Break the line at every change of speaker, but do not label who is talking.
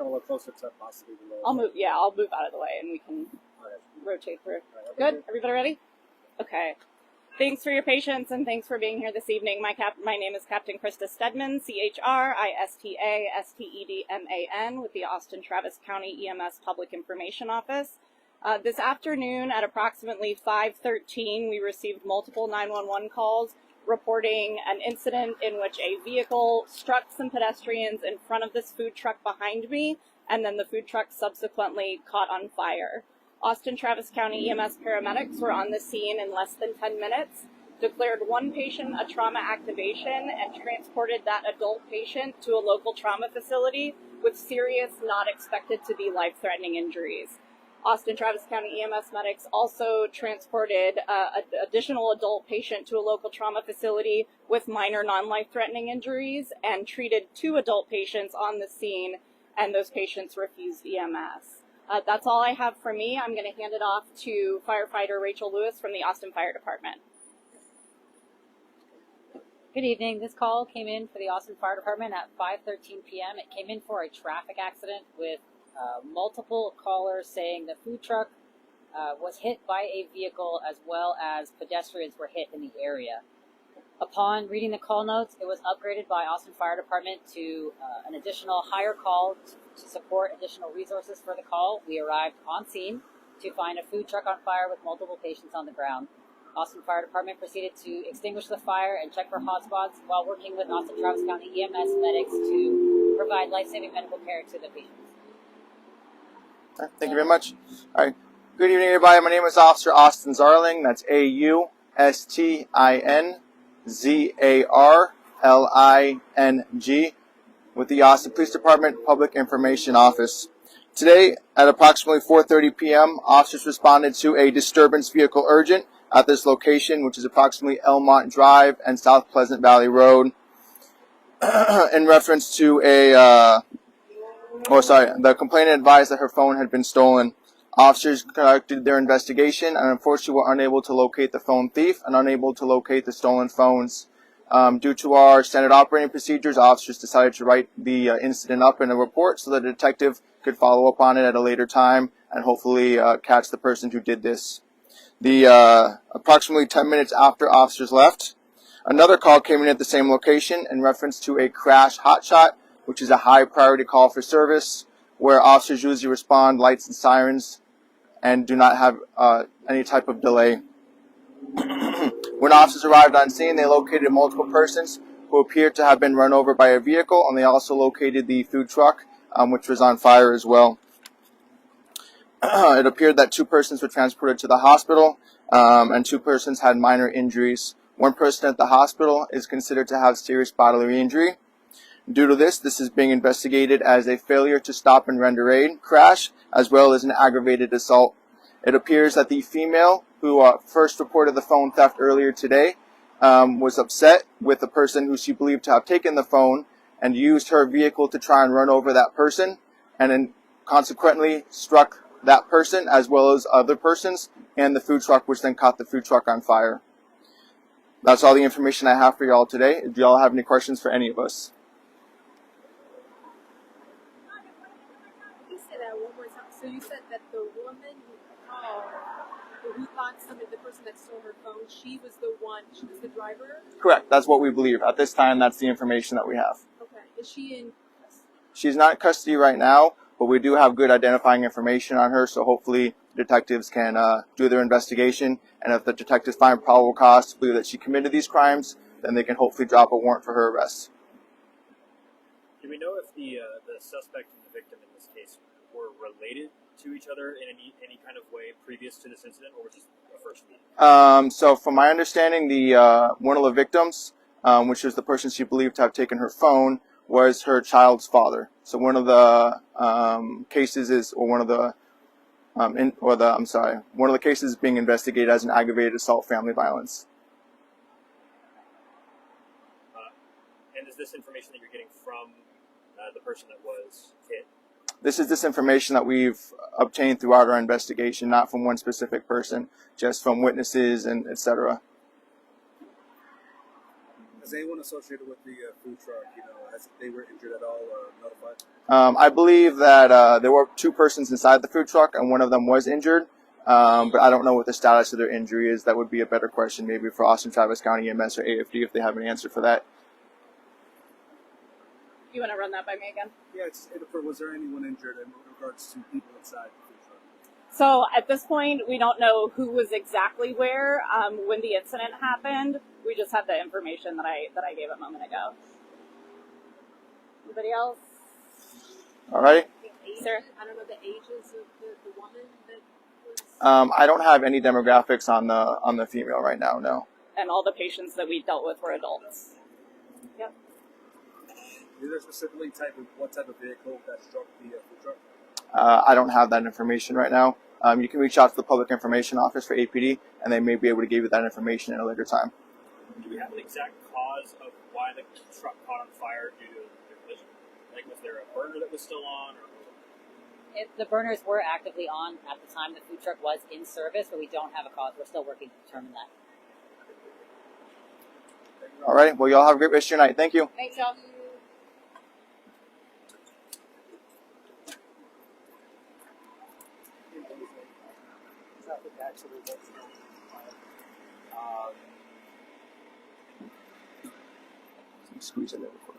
come a little closer to possibly the lower.
I'll move. Yeah, I'll move out of the way, and we can rotate through. Good. Everybody ready? Okay. Thanks for your patience, and thanks for being here this evening. My name is Captain Krista Stedman, CHRISTA-STEDMAN, with the Austin Travis County EMS Public Information Office. This afternoon at approximately 5:13, we received multiple 911 calls reporting an incident in which a vehicle struck some pedestrians in front of this food truck behind me, and then the food truck subsequently caught on fire. Austin Travis County EMS paramedics were on the scene in less than 10 minutes, declared one patient a trauma activation, and transported that adult patient to a local trauma facility with serious, not expected to be life-threatening injuries. Austin Travis County EMS medics also transported an additional adult patient to a local trauma facility with minor non-life-threatening injuries and treated 2 adult patients on the scene, and those patients refused EMS. That's all I have for me. I'm going to hand it off to firefighter Rachel Lewis from the Austin Fire Department.
Good evening. This call came in for the Austin Fire Department at 5:13 p.m. It came in for a traffic accident with multiple callers saying the food truck was hit by a vehicle as well as pedestrians were hit in the area. Upon reading the call notes, it was upgraded by Austin Fire Department to an additional higher call to support additional resources for the call. We arrived on scene to find a food truck on fire with multiple patients on the ground. Austin Fire Department proceeded to extinguish the fire and check for hotspots while working with Austin Travis County EMS medics to provide life-saving medical care to the patients.
Thank you very much. All right. Good evening, everybody. My name is Officer Austin Zarling. That's AUSTINZARLING with the Austin Police Department Public Information Office. Today, at approximately 4:30 p.m., officers responded to a disturbance vehicle urgent at this location, which is approximately Elmont Drive and South Pleasant Valley Road, in reference to the complainant advised that her phone had been stolen. Officers conducted their investigation and unfortunately were unable to locate the phone thief and unable to locate the stolen phones. Due to our standard operating procedures, officers decided to write the incident up in a report so that a detective could follow up on it at a later time and hopefully catch the person who did this. Approximately 10 minutes after officers left, another call came in at the same location in reference to a crash hotshot, which is a high priority call for service, where officers usually respond lights and sirens and do not have any type of delay. When officers arrived on scene, they located multiple persons who appeared to have been run over by a vehicle, and they also located the food truck, which was on fire as well. It appeared that 2 persons were transported to the hospital, and 2 persons had minor injuries. 1 person at the hospital is considered to have serious bodily injury. Due to this is being investigated as a failure to stop and render aid crash, as well as an aggravated assault. It appears that the female who first reported the phone theft earlier today was upset with the person who she believed to have taken the phone and used her vehicle to try and run over that person, and then consequently struck that person as well as other persons and the food truck, which then caught the food truck on fire. That's all the information I have for y'all today. Do y'all have any questions for any of us?
So you said that the woman who called, who thought the person that stole her phone, she was the driver?
Correct. That's what we believe. At this time, that's the information that we have.
Okay. Is she in custody?
She's not in custody right now, but we do have good identifying information on her, so hopefully detectives can do their investigation, and if the detectives find probable cause to believe that she committed these crimes, then they can hopefully drop a warrant for her arrest.
Do we know if the suspect and the victim in this case were related to each other in any kind of way previous to this incident, or was this a first meeting?
So from my understanding, the one of the victims, which is the person she believed to have taken her phone, was her child's father. So one of the cases is, or one of the one of the cases is being investigated as an aggravated assault family violence.
And is this information that you're getting from the person that was hit?
This is information that we've obtained throughout our investigation, not from one specific person, just from witnesses and etc.
Has anyone associated with the food truck, has they were injured at all or notified?
I believe that there were 2 persons inside the food truck, and one of them was injured. But I don't know what the status of their injury is. That would be a better question maybe for Austin Travis County EMS or AFD if they have an answer for that.
You want to run that by me again?
Yeah, was there anyone injured in regards to people inside the food truck?
So at this point, we don't know who was exactly where when the incident happened. We just have the information that I gave a moment ago. Anybody else?
All right.
Sir?
I don't know the ages of the woman that was.
I don't have any demographics on the female right now. No.
And all the patients that we dealt with were adults. Yep.
Is there specifically what type of vehicle that struck the food truck?
I don't have that information right now. You can reach out to the Public Information Office for APD, and they may be able to give you that information at a later time.
Do we have an exact cause of why the truck caught on fire due to the collision? Like, was there a burner that was still on? Or
The burners were actively on at the time the food truck was in service, but we don't have a cause. We're still working to determine that.
All right. Well, y'all have a great rest of your night. Thank you.
Thanks, y'all.
Squeeze it in real quick.